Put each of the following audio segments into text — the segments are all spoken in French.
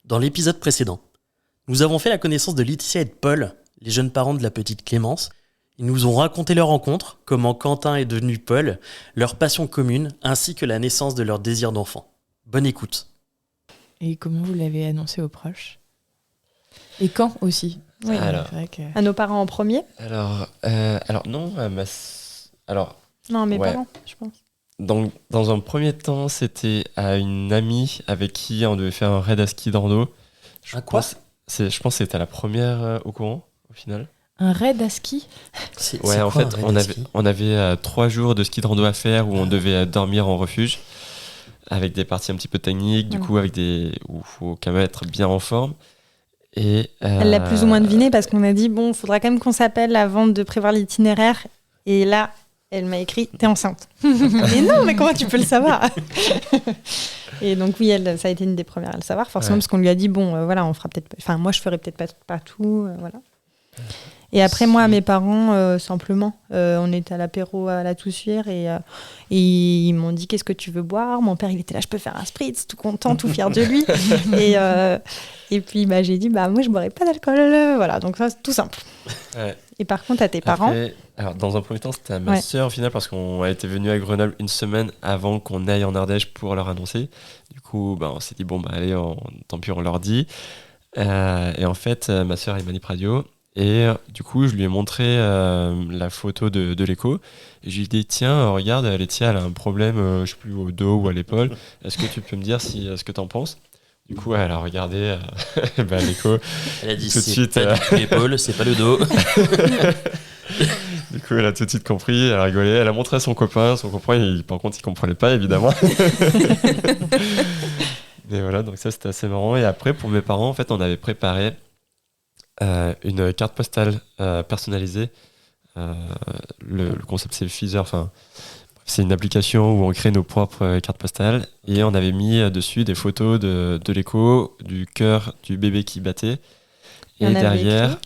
Dans l'épisode précédent, nous avons fait la connaissance de Laetitia et de Paul, les jeunes parents de la petite Clémence. Ils nous ont raconté leur rencontre, comment Quentin est devenu Paul, leur passion commune, ainsi que la naissance de leur désir d'enfant. Bonne écoute. Et comment vous l'avez annoncé aux proches ? Et quand aussi ? Oui, c'est vrai que... À nos parents en premier ? Alors non, Non, à mes ouais. parents, je pense. Dans un premier temps, c'était à une amie avec qui on devait faire un raid à ski de rando. Je pense que c'était la première au courant, au final. Un raid à ski ? Ouais, en fait, on avait 3 jours de ski de rando à faire où on devait dormir en refuge, avec des parties un petit peu techniques, du coup, où il faut quand même être bien en forme. Et, Elle l'a plus ou moins deviné parce qu'on a dit, bon, il faudra quand même qu'on s'appelle avant de prévoir l'itinéraire. Et là, elle m'a écrit, t'es enceinte. Mais non, mais comment tu peux le savoir ? Et donc oui, ça a été une des premières à le savoir, forcément, parce qu'on lui a dit, bon, voilà, on fera peut-être... Enfin, moi, je ferai peut-être pas tout, voilà. Et après, moi, à mes parents, simplement, on était à l'apéro à la Toussuire et ils m'ont dit, qu'est-ce que tu veux boire ? Mon père, il était là, je peux faire un spritz, tout content, tout fier de lui. Et puis, j'ai dit, moi, je boirais pas d'alcool. Voilà, donc ça, c'est tout simple. Ouais. Et par contre, à tes parents... Alors, dans un premier temps, c'était à ma sœur, au final, parce qu'on a été venu à Grenoble une semaine avant qu'on aille en Ardèche pour leur annoncer. Du coup, on s'est dit, allez, tant pis, on leur dit. Et en fait, ma sœur est manip radio. Et du coup, je lui ai montré la photo de l'écho. Et je lui ai dit, tiens, regarde, Laetitia, elle a un problème, je sais plus, au dos ou à l'épaule. Est-ce que tu peux me dire ce que t'en penses ? Du coup, elle a regardé l'écho. Elle a dit, tout de c'est suite, pas du tout l'épaule, c'est pas le dos. Du coup, elle a tout de suite compris, elle a rigolé. Elle a montré à son copain. Son copain, par contre, il comprenait pas, évidemment. Mais voilà, donc ça, c'était assez marrant. Et après, pour mes parents, en fait, on avait préparé une carte postale personnalisée. Le concept, c'est Feezer. Enfin, c'est une application où on crée nos propres cartes postales. Et on avait mis dessus des photos de l'écho, du cœur du bébé qui battait. Et derrière,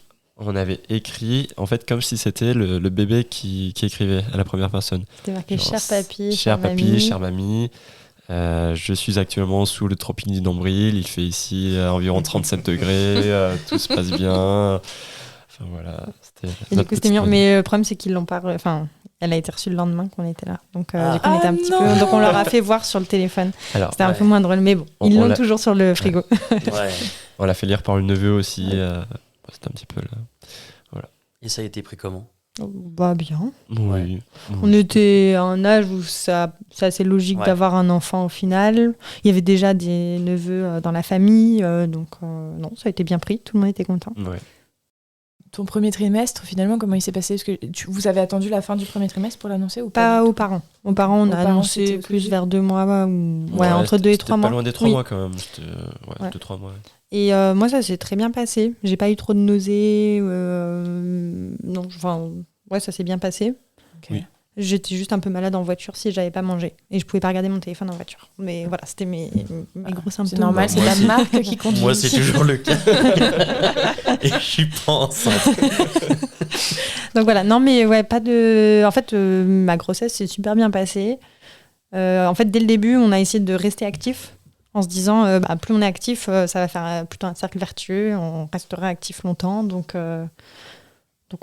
on avait écrit, en fait, comme si c'était le bébé qui écrivait à la première personne. C'était marqué « Cher papy, chère mamie. Je suis actuellement sous le tropique du nombril, il fait ici environ 37 degrés, tout se passe bien. Enfin voilà. Et du coup, c'était mignon. Mais le problème, c'est qu'ils l'ont pas. Enfin, elle a été reçue le lendemain qu'on était là. Donc, du coup, on était un petit peu. Donc, on leur a fait voir sur le téléphone. Alors, c'était un peu moins drôle, mais bon, ils l'ont toujours sur le frigo. Ouais. On l'a fait lire par le neveu aussi. C'était un petit peu là. Voilà. Et ça a été pris comment ? Bien. Oui. On était à un âge où c'est assez logique d'avoir un enfant au final. Il y avait déjà des neveux dans la famille, donc non, ça a été bien pris, tout le monde était content. Ouais. Ton premier trimestre, finalement, comment il s'est passé ? Est-ce que vous avez attendu la fin du premier trimestre pour l'annoncer ou pas aux parents. Aux parents, on a annoncé plus vers 2 mois, entre 2 et 3 mois. Pas loin des 3 mois quand même. C'était 2-3 mois. Et moi, ça s'est très bien passé. J'ai pas eu trop de nausées. Non, ça s'est bien passé. Okay. Oui. J'étais juste un peu malade en voiture si j'avais pas mangé. Et je pouvais pas regarder mon téléphone en voiture. Mais voilà, c'était mes gros symptômes. C'est normal, c'est la marque qui conduit. Moi, c'est toujours le cas. Et je suis pas enceinte. Donc voilà, non mais pas de... En fait, ma grossesse s'est super bien passée. En fait, dès le début, on a essayé de rester actif. En se disant, plus on est actif, ça va faire plutôt un cercle vertueux, on restera actif longtemps, donc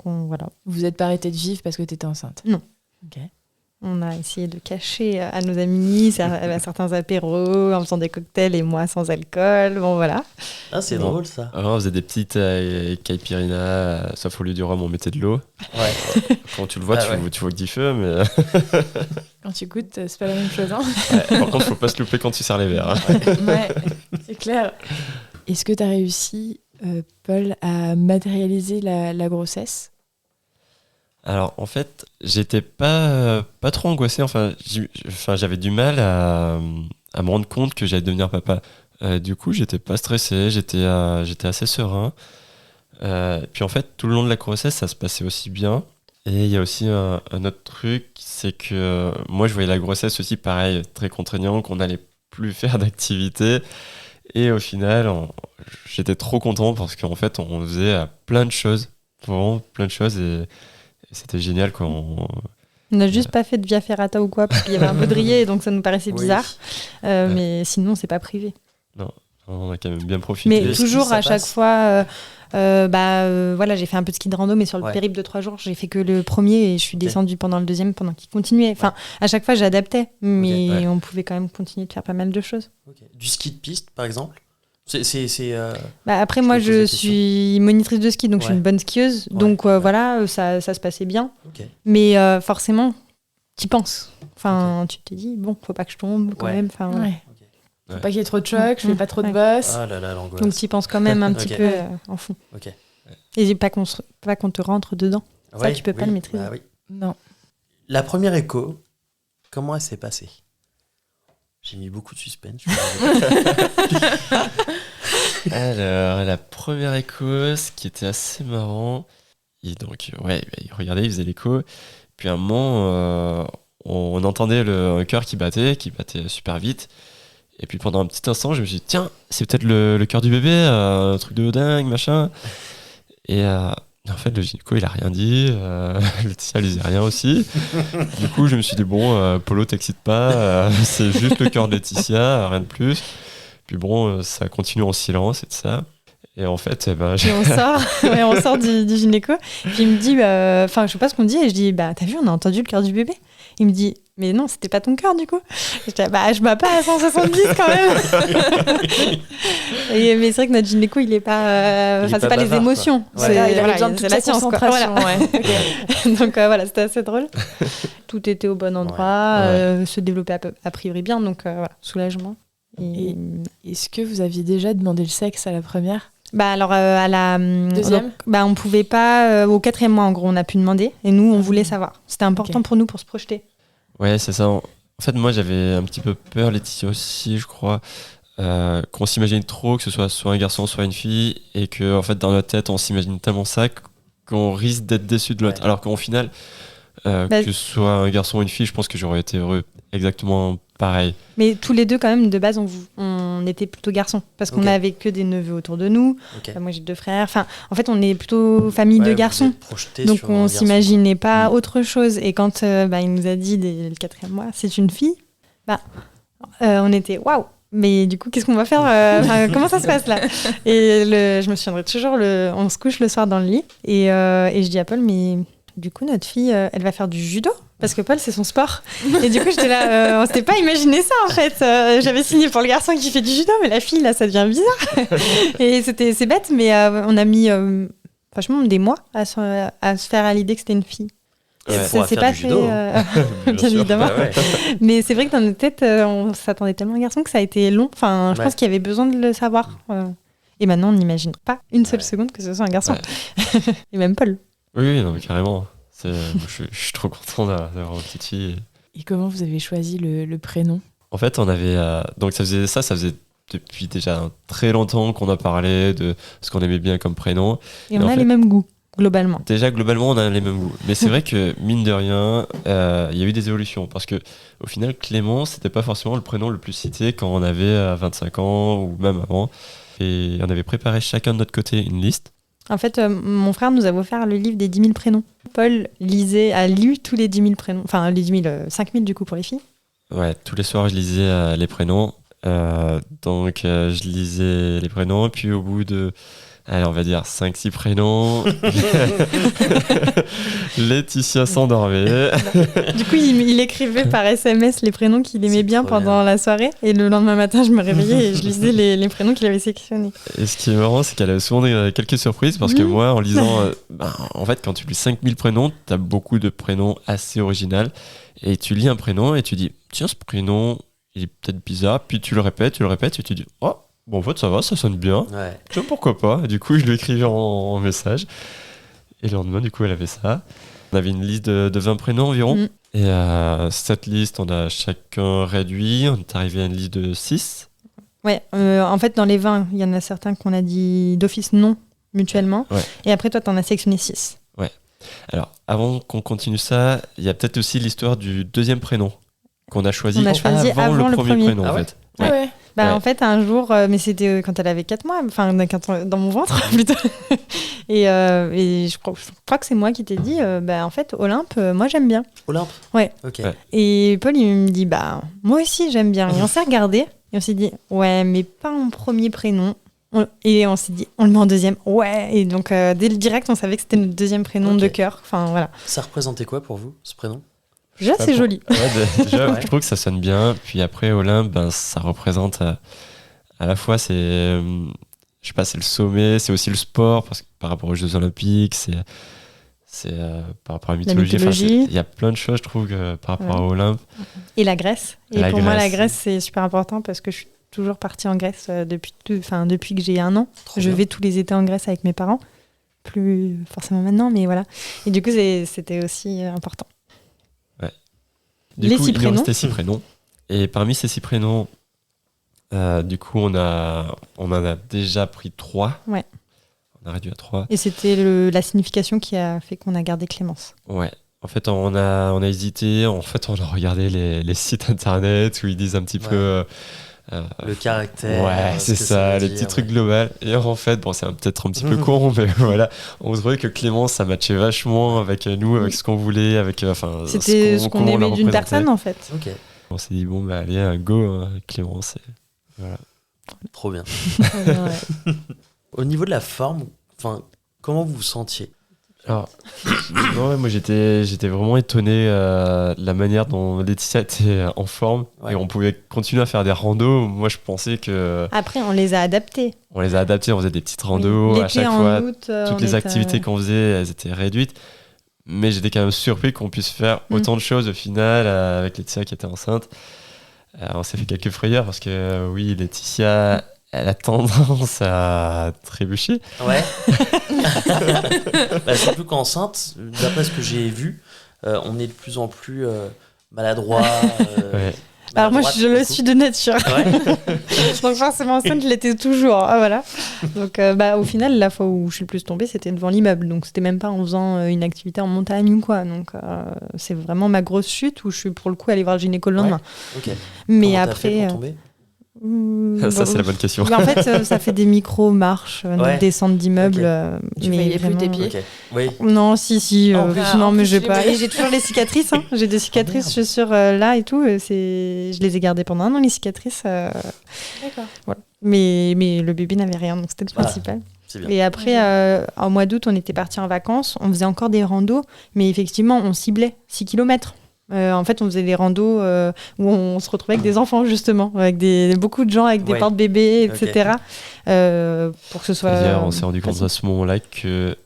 voilà. Vous n'êtes pas arrêté de vivre parce que tu étais enceinte ? Non. Ok. On a essayé de cacher à nos amis à certains apéros, en faisant des cocktails et moi sans alcool, bon voilà. Ah, c'est drôle ça. Alors, on faisait des petites caipirinha, sauf au lieu du rhum, on mettait de l'eau. Ouais. Quand tu le vois, tu vois que du feu, mais... Quand tu goûtes, c'est pas la même chose. Hein. Par contre, faut pas se louper quand tu sers les verres. Ouais, c'est clair. Est-ce que tu as réussi, Paul, à matérialiser la grossesse ? Alors, en fait, j'étais pas trop angoissé. Enfin, j'avais du mal à me rendre compte que j'allais devenir papa. Du coup, j'étais pas stressé, j'étais assez serein. Puis en fait, tout le long de la grossesse, ça se passait aussi bien. Et il y a aussi un autre truc, c'est que moi, je voyais la grossesse aussi pareil, très contraignant, qu'on n'allait plus faire d'activité. Et au final, j'étais trop content parce qu'en fait, on faisait plein de choses, vraiment plein de choses. Et c'était génial quoi. On n'a juste pas fait de via ferrata ou quoi, parce qu'il y avait un baudrier, donc ça nous paraissait bizarre. Mais sinon, c'est pas privé. Non, On a quand même bien profité. Mais Le ski, toujours ça à chaque passe. fois, voilà, j'ai fait un peu de ski de rando, mais sur le Ouais. périple de 3 jours, j'ai fait que le premier et je suis descendue pendant le deuxième pendant qu'il continuait. Enfin, à chaque fois, j'adaptais, mais ouais. on pouvait quand même continuer de faire pas mal de choses. Ok. Du ski de piste, par exemple. Après, Je moi, me pose la je question. suis monitrice de ski, donc je suis Ouais. une bonne skieuse. Ouais. Donc Ouais. voilà, ça se passait bien. Ok. Mais forcément, t'y penses. Enfin, tu te dis, bon, faut pas que je tombe quand Ouais. même. Enfin, voilà. Ouais. Faut Ouais. pas qu'il y ait trop de chocs, je fais pas trop de Ouais. bosses. Ah là là, l'angoisse. Donc t'y penses quand même un petit Ok. peu en fond. Ok. Et pas qu'on te rentre dedans. Ouais, tu peux pas oui, le maîtriser. bah oui. Non. La première écho, comment elle s'est passée? J'ai mis beaucoup de suspense. je suis désolé. Alors, la première écho, ce qui était assez marrant, il regardait, il faisait l'écho. Puis à un moment, on entendait un cœur qui battait super vite. Et puis pendant un petit instant, je me suis dit, tiens, c'est peut-être le cœur du bébé, un truc de dingue, machin. Et en fait, le gynéco, il a rien dit. Laetitia, elle disait rien aussi. Du coup, je me suis dit, bon, Polo, t'excite pas. C'est juste le cœur de Laetitia, rien de plus. Puis bon, ça continue en silence et tout ça. Et en fait, Puis on sort du gynéco. Puis il me dit, enfin, je sais pas ce qu'on dit. Et je dis, bah, t'as vu, on a entendu le cœur du bébé. Il me dit, mais non, c'était pas ton cœur du coup. Je dis, bah, je bats pas à 170 quand même. Mais c'est vrai que notre gynéco, il est pas. Il est Enfin, c'est pas pas les bavard, émotions. quoi. C'est Ouais. Il avait voilà, besoin de c'est toute la sa science, quoi. concentration. Voilà. Ouais. Donc voilà, c'était assez drôle. Tout était au bon endroit, Ouais. se développait a priori bien. Donc voilà, soulagement. Et est-ce que vous aviez déjà demandé le sexe à la première? Bah alors à la Deuxième donc, bah on pouvait pas au 4e mois en gros on a pu demander et nous on voulait savoir. C'était important Ok. pour nous pour se projeter. Ouais, c'est ça. En fait, moi, j'avais un petit peu peur, Laetitia aussi, je crois, qu'on s'imagine trop que ce soit un garçon, soit une fille, et que, en fait, dans notre tête, on s'imagine tellement ça qu'on risque d'être déçu de l'autre. Ouais. Alors qu'au final, Bah, que ce soit un garçon ou une fille, je pense que j'aurais été heureux exactement pareil. Mais tous les deux quand même de base on était plutôt garçons parce qu'on Ok. n'avait que des neveux autour de nous. Ok. Moi j'ai 2 frères. Enfin en fait on est plutôt famille Ouais, de vous garçons. êtes projeté Donc sur un on garçon. s'imaginait pas Mm. autre chose et quand il nous a dit dès le 4e mois c'est une fille, on était waouh. Mais du coup, qu'est-ce qu'on va faire enfin, comment ça se passe là? Et je me souviendrai toujours, on se couche le soir dans le lit et je dis à Paul, mais du coup, notre fille, elle va faire du judo? Parce que Paul, c'est son sport. Et du coup, j'étais là, on s'était pas imaginé ça en fait. J'avais signé pour le garçon qui fait du judo, mais la fille, là, ça devient bizarre. Et c'est bête, mais on a mis franchement des mois à se faire à l'idée que c'était une fille. Ouais. Ça Pour s'est faire pas du fait, judo, hein. bien sûr. évidemment. Bah ouais. Mais c'est vrai que dans notre tête, on s'attendait tellement à un garçon que ça a été long. Enfin, je Ouais. pense qu'il y avait besoin de le savoir. Et maintenant, on n'imagine pas une seule Ouais. seconde que ce soit un garçon. Ouais. Et même Paul. Oui, non, mais carrément. Je suis trop content d'avoir une petite fille. Et comment vous avez choisi le prénom? En fait, on avait. Donc, ça faisait depuis déjà très longtemps qu'on a parlé de ce qu'on aimait bien comme prénom. Et Et on en a fait- les mêmes goûts, globalement. Déjà, globalement, on a les mêmes goûts. Mais c'est vrai que, mine de rien, il y a eu des évolutions. Parce que, au final, Clément, c'était pas forcément le prénom le plus cité quand on avait 25 ans ou même avant. Et on avait préparé chacun de notre côté une liste. En fait, mon frère nous a offert le livre des 10 000 prénoms. Paul a lu tous les 10 000 prénoms. Enfin, les 10 000, 5 000 du coup pour les filles. Ouais, tous les soirs, je lisais les prénoms. Donc, je lisais les prénoms. Puis, au bout de, allez, on va dire 5-6 prénoms, Laetitia s'endormait. Du coup, il écrivait par SMS les prénoms qu'il aimait C'est bien trop pendant bien. la soirée. Et le lendemain matin, je me réveillais et je lisais les prénoms qu'il avait sélectionnés. Et ce qui est marrant, c'est qu'elle a souvent quelques surprises parce que Mhm. moi, en lisant, en fait, quand tu lis 5000 prénoms, tu as beaucoup de prénoms assez originaux. Et tu lis un prénom et tu dis, tiens, ce prénom, il est peut-être bizarre. Puis tu le répètes et tu dis, oh, bon, en fait, ça va, ça sonne bien. Ouais. Tiens, pourquoi pas? Du coup, je lui écrivais en message. Et le lendemain, du coup, elle avait ça. On avait une liste de 20 prénoms environ. Mhm. Et cette liste, on a chacun réduit. On est arrivé à une liste de 6. Ouais, en fait, dans les 20, il y en a certains qu'on a dit d'office non mutuellement. Ouais. Et après, toi, t'en as sélectionné 6. Alors, avant qu'on continue ça, il y a peut-être aussi l'histoire du deuxième prénom qu'on a choisi, On a choisi avant le premier. prénom, Ah en ouais fait. Ah ouais. Bah, en fait, un jour, mais c'était quand elle avait 4 mois, enfin, dans mon ventre, plutôt. Et je crois que c'est moi qui t'ai dit, en fait, Olympe, moi, j'aime bien. Olympe. Ouais. Ok. Ouais. Et Paul, il me dit, moi aussi, j'aime bien. Et on s'est regardé, et on s'est dit, ouais, mais pas en premier prénom. Et on s'est dit, on le met en deuxième. Ouais. Et donc, dès le direct, on savait que c'était notre deuxième prénom de cœur. Enfin, voilà. Ça représentait quoi pour vous, ce prénom? Déjà, c'est joli. Ouais, déjà, Ouais. je trouve que ça sonne bien. Puis après, Olympe, ça représente à la fois, je sais pas, c'est le sommet, c'est aussi le sport, parce que par rapport aux Jeux Olympiques, c'est par rapport à la mythologie. mythologie. Il y a plein de choses, je trouve, par rapport à Olympe. Et la Grèce. Et La pour moi, la Grèce. Grèce, c'est super important parce que je suis toujours partie en Grèce depuis que j'ai 1 an. Trop Je bien. vais tous les étés en Grèce avec mes parents. Plus forcément maintenant, mais voilà. Et du coup, c'était aussi important. Du Les coup, 6 il nous prénoms. restait 6 prénoms. Et parmi ces 6 prénoms, du coup, on en a déjà pris 3. Ouais. On a réduit à 3. Et c'était la signification qui a fait qu'on a gardé Clémence. Ouais. En fait, on a hésité. En fait, on a regardé les sites internet où ils disent un petit peu. Le caractère. Ouais, c'est ce que ça, veut les dire, petits trucs globaux. Et en fait, bon, c'est peut-être un petit peu con, mais voilà, on trouvait que Clémence, ça matchait vachement avec nous, avec ce qu'on voulait, avec C'était ce qu'on comment on la aimait d'une représentait. personne, en fait. Ok, On s'est dit, bon, bah, allez, un go, hein, Clémence. Et voilà. trop bien. Ouais. Au niveau de la forme, comment vous vous sentiez? Alors, non, ouais, moi j'étais vraiment étonné de la manière dont Laetitia était en forme Ouais. et on pouvait continuer à faire des randos. Moi je pensais que Après, on les a adaptés. on les a adaptés, on faisait des petites randos L'été, à chaque en fois. août, Toutes on les était- activités qu'on faisait, elles étaient réduites. Mais j'étais quand même surpris qu'on puisse faire autant de choses au final avec Laetitia qui était enceinte. On s'est fait quelques frayeurs parce que oui, Laetitia, elle a tendance à trébucher. Ouais. Surtout qu'enceinte, d'après ce que j'ai vu, on est de plus en plus maladroit. Ouais. Alors moi, maladroite, je le du coup. suis de nature. Ouais. Donc forcément enceinte, je l'étais toujours. Ah, voilà. Donc au final, la fois où je suis le plus tombée, c'était devant l'immeuble. Donc c'était même pas en faisant une activité en montagne ou quoi. Donc c'est vraiment ma grosse chute où je suis pour le coup allée voir le gynéco le lendemain. Ok. Mais Comment t'as fait après... pour tomber? Ça, c'est la bonne question. En fait, ça fait des micro-marches, Ouais. descentes d'immeubles. Ok. Tu voyais plus tes pieds? Ok. Oui. Non, si. En plus, non, mais en je vais plus, pas. j'ai- Et j'ai toujours les cicatrices. Hein. J'ai des cicatrices merde. chaussures là et tout. Je les ai gardées pendant 1 an, les cicatrices. D'accord. Voilà. Mais le bébé n'avait rien, donc c'était le Voilà. principal. C'est bien. Et après, en mois d'août, on était partis en vacances. On faisait encore des randos, mais effectivement, on ciblait 6 km. En fait, on faisait des randos où on se retrouvait avec des enfants, justement, avec beaucoup de gens avec des Ouais. porte-bébés, etc. Pour que ce soit. C'est-à-dire, on s'est rendu compte facile. à ce moment-là que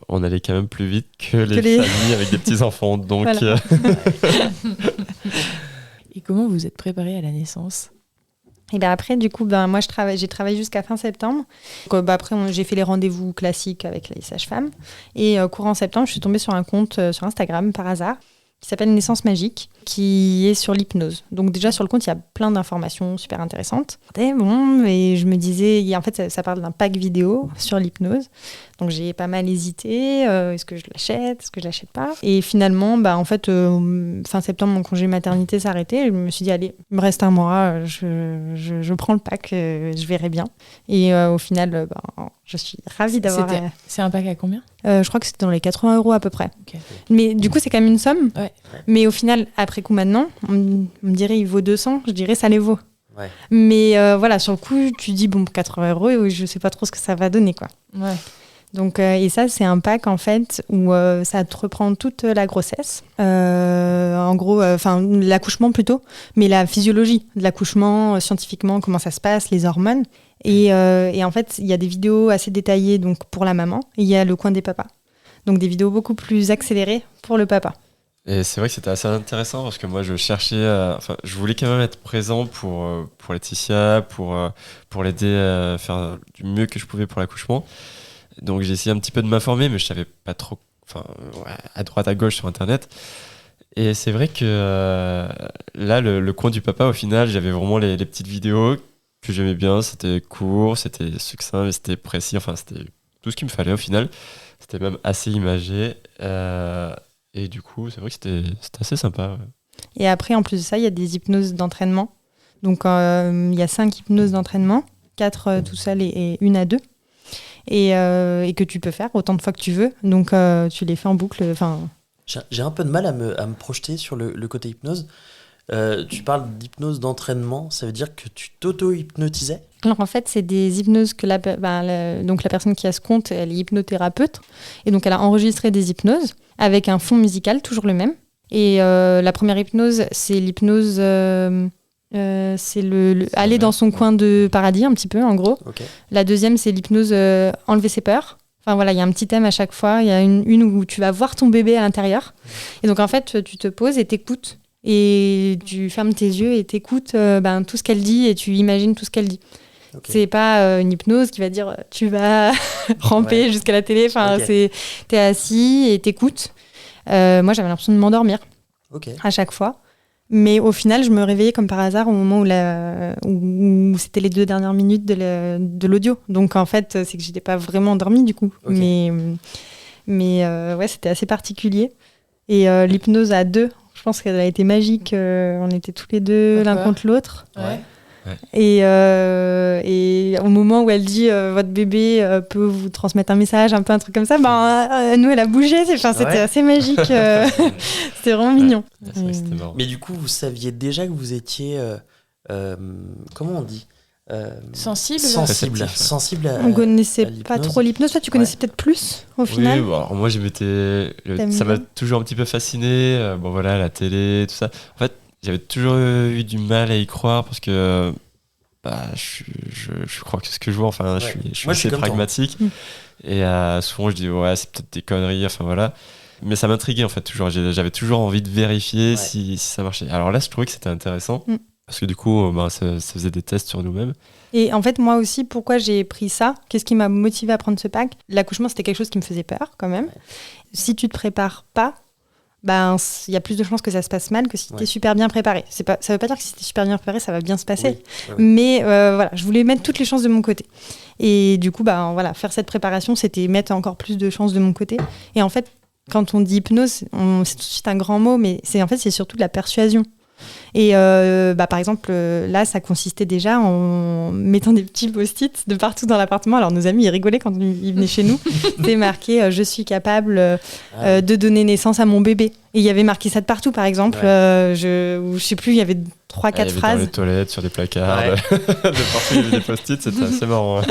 on allait quand même plus vite que les les- familles avec des petits enfants. Donc, Voilà. Et comment vous êtes préparé à la naissance? Et ben après, du coup, moi, j'ai travaillé jusqu'à fin septembre. Donc, après, j'ai fait les rendez-vous classiques avec les sages-femmes. Et courant septembre, je suis tombée sur un compte sur Instagram, par hasard, qui s'appelle Naissance Magique, qui est sur l'hypnose. Donc déjà, sur le compte, il y a plein d'informations super intéressantes. Et bon, et je me disais, en fait, ça parle d'un pack vidéo sur l'hypnose. Donc j'ai pas mal hésité, est-ce que je l'achète, est-ce que je l'achète pas? Et finalement, en fait, fin septembre, mon congé maternité s'arrêtait. Je me suis dit, allez, il me reste 1 mois, je prends le pack, je verrai bien. Et au final, je suis ravie d'avoir... C'est un pack à combien? je crois que c'était dans les 80 € à peu près. Ok. Mais du coup, c'est quand même une somme. Ouais. Mais au final, après coup maintenant, on me dirait il vaut 200, je dirais ça les vaut. Ouais. Mais voilà, sur le coup, tu dis bon, 80 €, je sais pas trop ce que ça va donner, quoi. Ouais. Donc, et ça, c'est un pack en fait où ça te reprend toute la grossesse. En gros, l'accouchement plutôt, mais la physiologie de l'accouchement, scientifiquement, comment ça se passe, les hormones. Et en fait, il y a des vidéos assez détaillées donc, pour la maman et il y a le coin des papas. Donc des vidéos beaucoup plus accélérées pour le papa. et c'est vrai que c'était assez intéressant parce que moi, je cherchais, je voulais quand même être présent pour Laetitia, pour l'aider à faire du mieux que je pouvais pour l'accouchement. Donc j'ai essayé un petit peu de m'informer, mais je savais pas trop, à droite à gauche sur Internet. Et c'est vrai que là, le coin du papa, au final, j'avais vraiment les petites vidéos que j'aimais bien. C'était court, c'était succinct, mais c'était précis. Enfin, c'était tout ce qu'il me fallait au final. C'était même assez imagé. Et du coup, c'est vrai que c'était assez sympa. Ouais. Et après, en plus de ça, il y a des hypnoses d'entraînement. Donc, il y a 5 hypnoses d'entraînement, 4 tout seul et 1 à 2. Et que tu peux faire autant de fois que tu veux. Donc, tu les fais en boucle. J'ai un peu de mal à me projeter sur le côté hypnose. Tu parles d'hypnose d'entraînement, ça veut dire que tu t'auto-hypnotisais? Alors en fait, c'est des hypnoses que donc la personne qui a ce compte, elle est hypnothérapeute. Et donc elle a enregistré des hypnoses avec un fond musical, toujours le même. Et la première hypnose, c'est l'hypnose... c'est aller dans son coin de paradis, un petit peu, en gros. Okay. La deuxième, c'est l'hypnose enlever ses peurs. Enfin voilà, il y a un petit thème à chaque fois. Il y a une où tu vas voir ton bébé à l'intérieur. Et donc en fait, tu te poses et t'écoutes. Et tu fermes tes yeux et t'écoutes tout ce qu'elle dit et tu imagines tout ce qu'elle dit. Okay. C'est pas une hypnose qui va dire tu vas ramper jusqu'à la télé. Enfin, t'es assis et t'écoutes. Moi, j'avais l'impression de m'endormir à chaque fois. Mais au final, je me réveillais comme par hasard au moment où c'était les 2 dernières minutes de l'audio. Donc en fait, c'est que j'étais pas vraiment endormie du coup. Mais ouais, c'était assez particulier. Et l'hypnose à 2, je pense qu'elle a été magique. On était tous les deux l'un contre l'autre. Ouais. Et au moment où elle dit votre bébé peut vous transmettre un message, un peu un truc comme ça, nous elle a bougé. C'était assez magique. C'était vraiment mignon. C'est vrai que c'était marrant. Mais du coup, vous saviez déjà que vous étiez comment on dit sensible à on connaissait pas trop l'hypnose. Toi, tu connaissais peut-être plus au final. Oui, alors moi ça m'a toujours un petit peu fasciné. La télé, tout ça. En fait, j'avais toujours eu du mal à y croire parce que je crois que ce que je vois, je suis assez pragmatique. Et souvent je dis c'est peut-être des conneries, mais ça m'intriguait en fait toujours. J'avais toujours envie de vérifier si ça marchait. Alors là, je trouvais que c'était intéressant parce que du coup, ça faisait des tests sur nous-mêmes. Et en fait, moi aussi, pourquoi j'ai pris ça? Qu'est-ce qui m'a motivée à prendre ce pack? L'accouchement, c'était quelque chose qui me faisait peur quand même. Si tu te prépares pas, il y a plus de chances que ça se passe mal que si tu es super bien préparé. Ça veut pas dire que si tu es super bien préparé, ça va bien se passer. Oui. Mais je voulais mettre toutes les chances de mon côté. Et du coup, faire cette préparation, c'était mettre encore plus de chances de mon côté. Et en fait, quand on dit hypnose, c'est tout de suite un grand mot, mais c'est surtout de la persuasion. Et par exemple, là, ça consistait déjà en mettant des petits post-it de partout dans l'appartement. Alors, nos amis, ils rigolaient quand ils venaient chez nous. C'était marqué « Je suis capable de donner naissance à mon bébé ». Et il y avait marqué ça de partout, par exemple. Je sais plus, il y avait 3-4 phrases. Dans les toilettes, sur des placards, de partout, il y avait des post-it, c'était assez marrant.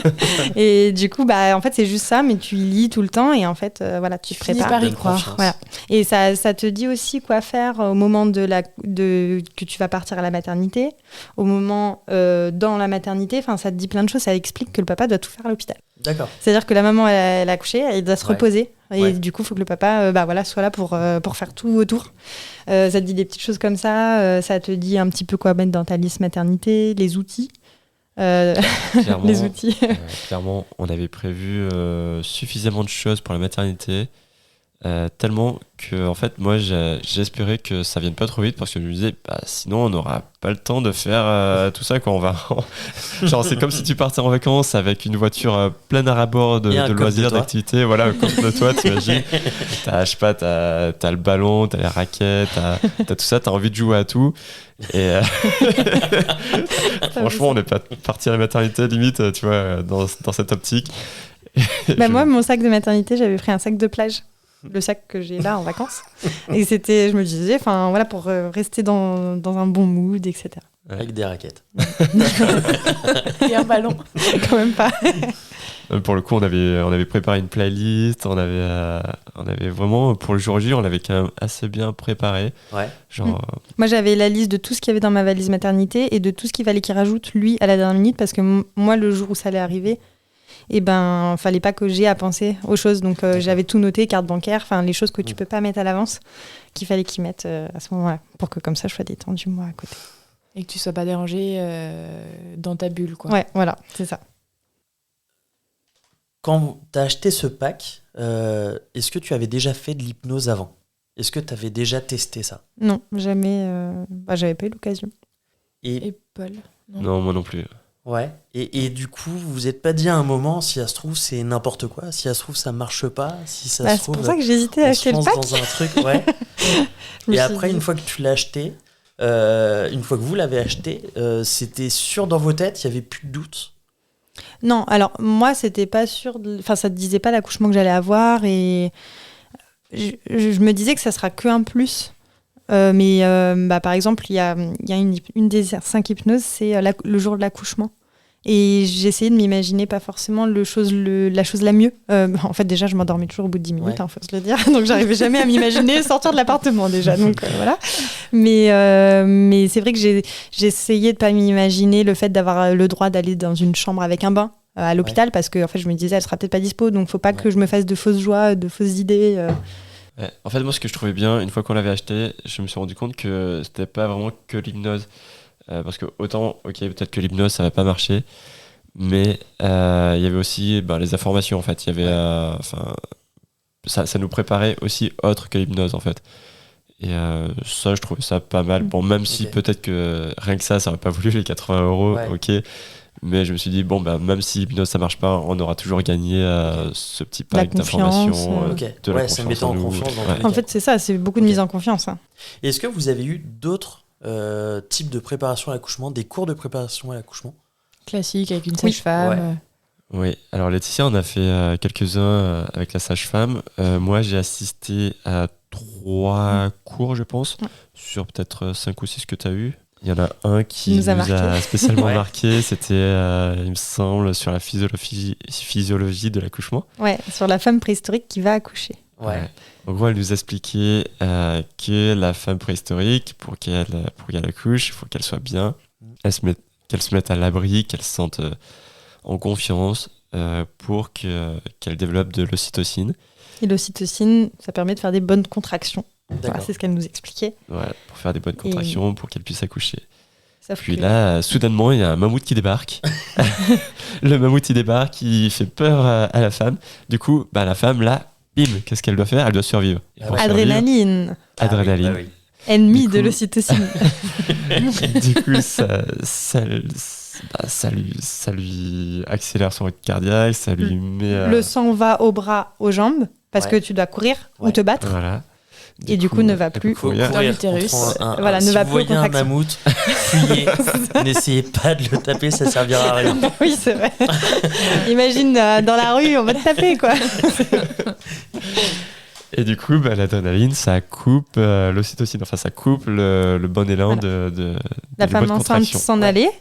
Et du coup, en fait, c'est juste ça, mais tu lis tout le temps et en fait, tu te prépares. Par y croire. Voilà. Et ça te dit aussi quoi faire au moment que tu vas partir à la maternité, au moment dans la maternité. Enfin, ça te dit plein de choses. Ça explique que le papa doit tout faire à l'hôpital. D'accord. C'est-à-dire que la maman, elle a accouché, elle doit se reposer. Et du coup, il faut que le papa soit là pour faire tout autour. Ça te dit des petites choses comme ça. Ça te dit un petit peu quoi mettre dans ta liste maternité, les outils. Clairement, les outils. Clairement, on avait prévu suffisamment de choses pour la maternité. Tellement que en fait moi j'espérais que ça vienne pas trop vite parce que je me disais sinon on n'aura pas le temps de faire tout ça quand on va genre c'est comme si tu partais en vacances avec une voiture pleine à rabord de loisirs, d'activités, un coffre de toi, t'imagines, t'as le ballon, t'as les raquettes, t'as tout ça, t'as envie de jouer à tout et franchement on n'est pas parti à la maternité limite tu vois dans cette optique. Moi mon sac de maternité, j'avais pris un sac de plage, le sac que j'ai là en vacances. Et je me disais, pour rester dans un bon mood, etc. Avec des raquettes. Et un ballon. Quand même pas. Pour le coup, on avait préparé une playlist, on avait vraiment, pour le jour J, on l'avait quand même assez bien préparé. Ouais. Moi, j'avais la liste de tout ce qu'il y avait dans ma valise maternité et de tout ce qu'il fallait qu'il rajoute, lui, à la dernière minute, parce que moi, le jour où ça allait arriver, fallait pas que j'aie à penser aux choses. Donc, j'avais tout noté, carte bancaire, les choses que tu peux pas mettre à l'avance, qu'il fallait qu'ils mettent à ce moment-là, pour que comme ça, je sois détendue, moi, à côté. Et que tu sois pas dérangée dans ta bulle, quoi. Ouais, voilà, c'est ça. Quand tu as acheté ce pack, est-ce que tu avais déjà fait de l'hypnose avant? Est-ce que tu avais déjà testé ça? Non, jamais. J'avais pas eu l'occasion. Et Paul? Non, moi non plus. Ouais. Et du coup, vous vous êtes pas dit à un moment, si ça se trouve, c'est n'importe quoi, si ça se trouve, ça marche pas, si ça se trouve. C'est pour ça que j'hésitais à acheter le pack. Dans un truc, ouais. Et après, une fois que tu l'as acheté, une fois que vous l'avez acheté, c'était sûr dans vos têtes, il n'y avait plus de doute? Non, alors moi, c'était pas sûr. Enfin, ça ne disait pas l'accouchement que j'allais avoir. Et je me disais que ça sera qu'un plus. Mais par exemple, il y a une des 5 hypnoses, c'est le jour de l'accouchement. Et j'essayais de m'imaginer pas forcément la chose la mieux. En fait, déjà, je m'endormais toujours au bout de 10 minutes, faut se le dire. Donc, j'arrivais jamais à m'imaginer sortir de l'appartement déjà. Donc, voilà. Mais c'est vrai que j'ai essayé de pas m'imaginer le fait d'avoir le droit d'aller dans une chambre avec un bain à l'hôpital, parce que en fait, je me disais, elle sera peut-être pas dispo. Donc, faut pas que je me fasse de fausses joies, de fausses idées. Ouais. En fait, moi, ce que je trouvais bien, une fois qu'on l'avait acheté, je me suis rendu compte que c'était pas vraiment que l'hypnose. Parce que autant, ok, peut-être que l'hypnose, ça va pas marcher, mais il y avait aussi les informations, en fait. Il y avait, ça nous préparait aussi autre que l'hypnose, en fait. Et ça, je trouvais ça pas mal. Bon, même si peut-être que rien que ça aurait pas voulu les 80 €, ok. Mais je me suis dit, même si l'hypnose, ça marche pas, on aura toujours gagné ce petit pack d'informations. De la ça mettait en confiance dans tous les En cas. fait, c'est ça, c'est beaucoup de mise en confiance. Hein. Et est-ce que vous avez eu d'autres types de préparation à l'accouchement, des cours de préparation à l'accouchement? Classique, avec une sage-femme. Oui, alors Laetitia, on a fait quelques-uns avec la sage-femme. Moi, j'ai assisté à 3 cours, je pense, sur peut-être 5 ou 6 que tu as eu. Il y en a un qui nous a spécialement marqué, c'était, il me semble, sur la physiologie de l'accouchement. Ouais, sur la femme préhistorique qui va accoucher. Ouais. Donc, elle nous expliquait que la femme préhistorique, pour qu'elle accouche, il faut qu'elle soit bien, qu'elle se mette à l'abri, qu'elle se sente en confiance pour qu'elle développe de l'ocytocine. Et l'ocytocine, ça permet de faire des bonnes contractions. Voilà, c'est ce qu'elle nous expliquait. Ouais, pour faire des bonnes contractions, pour qu'elle puisse accoucher. Puis que... là, soudainement, il y a un mammouth qui débarque. Le mammouth, il débarque, il fait peur à la femme. Du coup, la femme, là, bim, qu'est-ce qu'elle doit faire? Elle doit survivre. Adrénaline. Adrénaline. Oui. Ennemi de l'ocytocine. Du coup, ça lui accélère son rythme cardiaque, ça lui met... Le sang va au bras, aux jambes, parce que tu dois courir ou te battre. Voilà. Du coup, ne va plus dans l'utérus. Voilà, ne va plus vous voyez un mammouth, fuyez. N'essayez pas de le taper, ça servira à rien. Oui, c'est vrai. Imagine, dans la rue, on va te taper, quoi. Et du coup, l'adrénaline, ça coupe l'ocytocine. Enfin, ça coupe le bon élan de la femme enceinte s'en allait,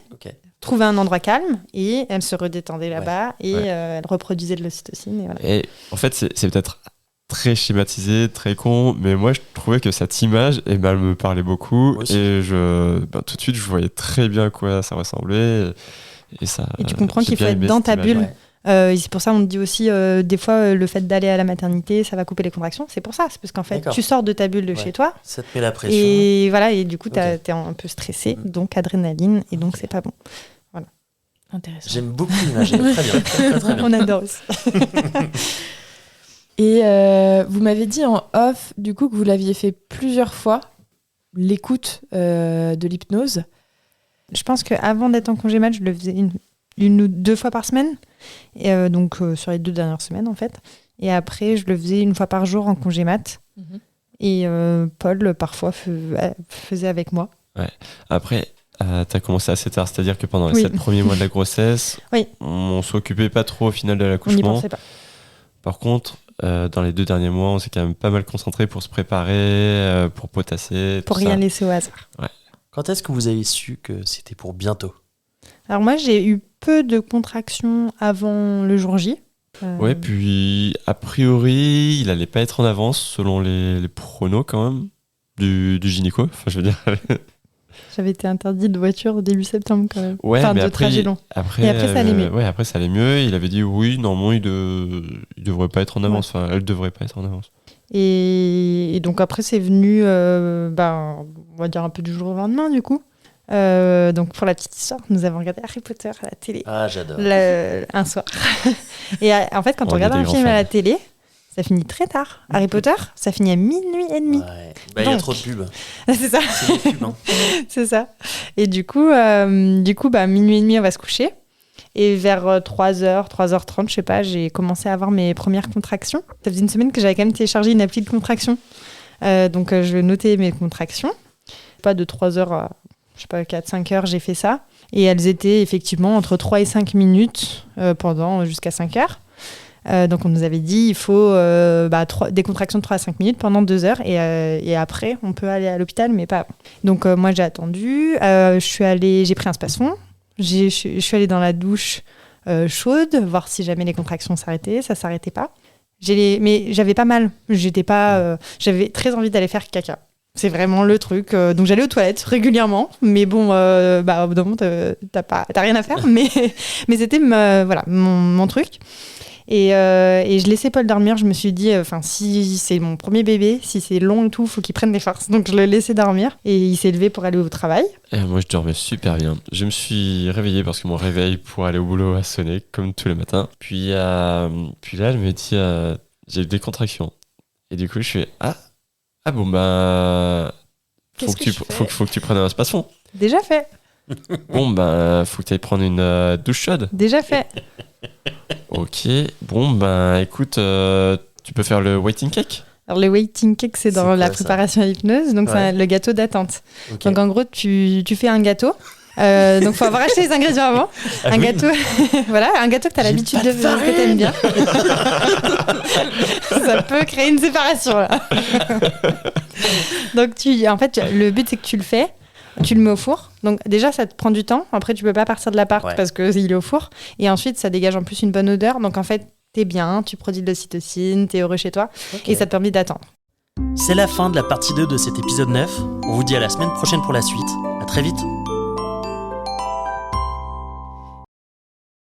trouver un endroit calme, et elle se redétendait là-bas, et elle reproduisait de l'ocytocine. Et, voilà. Et en fait, c'est peut-être très schématisé, très con, mais moi, je trouvais que cette image, elle me parlait beaucoup. Et tout de suite, je voyais très bien à quoi ça ressemblait. Et tu comprends qu'il faut être dans ta bulle. C'est pour ça on te dit aussi des fois le fait d'aller à la maternité ça va couper les contractions, c'est pour ça, c'est parce qu'en fait tu sors de ta bulle de chez toi, ça te met la pression et voilà, et du coup t'es un peu stressé, donc adrénaline, et donc c'est pas bon. Voilà. Intéressant. J'aime beaucoup l'image, très bien, très bien. On adore aussi. Et vous m'avez dit en off du coup que vous l'aviez fait plusieurs fois, l'écoute de l'hypnose. Je pense qu'avant d'être en congé mat, je le faisais une ou 2 fois par semaine, et donc sur les 2 dernières semaines en fait, et après je le faisais 1 fois par jour en congé mat. Et Paul parfois faisait avec moi. Ouais. Après t'as commencé assez tard, c'est-à-dire que pendant les 7 premiers mois de la grossesse, on s'occupait pas trop au final de l'accouchement. On n'y pensait pas. Par contre, dans les 2 derniers mois, on s'est quand même pas mal concentré pour se préparer, pour potasser, pour rien laisser au hasard. Ouais. Quand est-ce que vous avez su que c'était pour bientôt? Alors moi, j'ai eu peu de contractions avant le jour J. Ouais, puis a priori, il allait pas être en avance selon les pronos quand même du gynéco. Enfin, je veux dire. J'avais été interdite de voiture au début septembre quand même. Ouais, enfin, mais de après, trajet long. Après, ça allait mieux. Ouais, après ça allait mieux. Il avait dit oui, normalement, il devrait pas être en avance. Enfin, elle devrait pas être en avance. Et donc après, c'est venu, on va dire un peu du jour au lendemain du coup. Donc pour la petite histoire, nous avons regardé Harry Potter à la télé. Ah, j'adore. Un soir. Et en fait, quand on regarde un film à la télé, ça finit très tard. Harry Potter, ça finit à 00h30. Ouais. Il y a trop de pubs. C'est ça. C'est des pubs, hein. C'est ça. Et du coup 00h30, on va se coucher. Et vers 3h, 3h30, je sais pas, j'ai commencé à avoir mes premières contractions. Ça faisait 1 semaine que j'avais quand même téléchargé une appli de contraction. Donc je notais mes contractions. Pas de 3 heures à, 4-5 heures, j'ai fait ça. Et elles étaient effectivement entre 3 et 5 minutes jusqu'à 5 heures. Donc on nous avait dit il faut des contractions de 3 à 5 minutes pendant 2 heures et après on peut aller à l'hôpital mais pas avant. Donc moi j'ai attendu, j'ai pris un Spasfon, je suis allée dans la douche chaude, voir si jamais les contractions s'arrêtaient, ça s'arrêtait pas. Mais j'avais pas mal, j'avais très envie d'aller faire caca. C'est vraiment le truc. Donc j'allais aux toilettes régulièrement, mais bon, au bout d'un moment t'as rien à faire, mais c'était mon truc. Et je laissais Paul dormir. Je me suis dit, si c'est mon premier bébé, si c'est long et tout, faut qu'il prenne des forces. Donc je le laissais dormir et il s'est levé pour aller au travail. Et moi, je dormais super bien. Je me suis réveillé parce que mon réveil pour aller au boulot a sonné comme tous les matins. Puis là, elle me dit, j'ai des contractions. Et du coup, je fais faut que tu prennes un Spasfon. Déjà fait. Bon, faut que tu ailles prendre une douche chaude. Déjà fait. Ok. Bon, écoute, tu peux faire le waiting cake. Alors, le waiting cake, c'est dans la préparation à l'hypnose. Donc, c'est le gâteau d'attente. Okay. Donc, en gros, tu fais un gâteau. Donc, il faut avoir acheté les ingrédients avant. Gâteau, un gâteau que tu as l'habitude que tu aimes bien. Ça peut créer une séparation, là. Donc, le but, c'est que tu le fais. Tu le mets au four. Donc déjà, ça te prend du temps. Après, tu peux pas partir de l'appart parce qu'il est au four. Et ensuite, ça dégage en plus une bonne odeur. Donc en fait, t'es bien, tu produis de l'ocytocine, t'es heureux chez toi. Okay. Et ça te permet d'attendre. C'est la fin de la partie 2 de cet épisode 9. On vous dit à la semaine prochaine pour la suite. À très vite.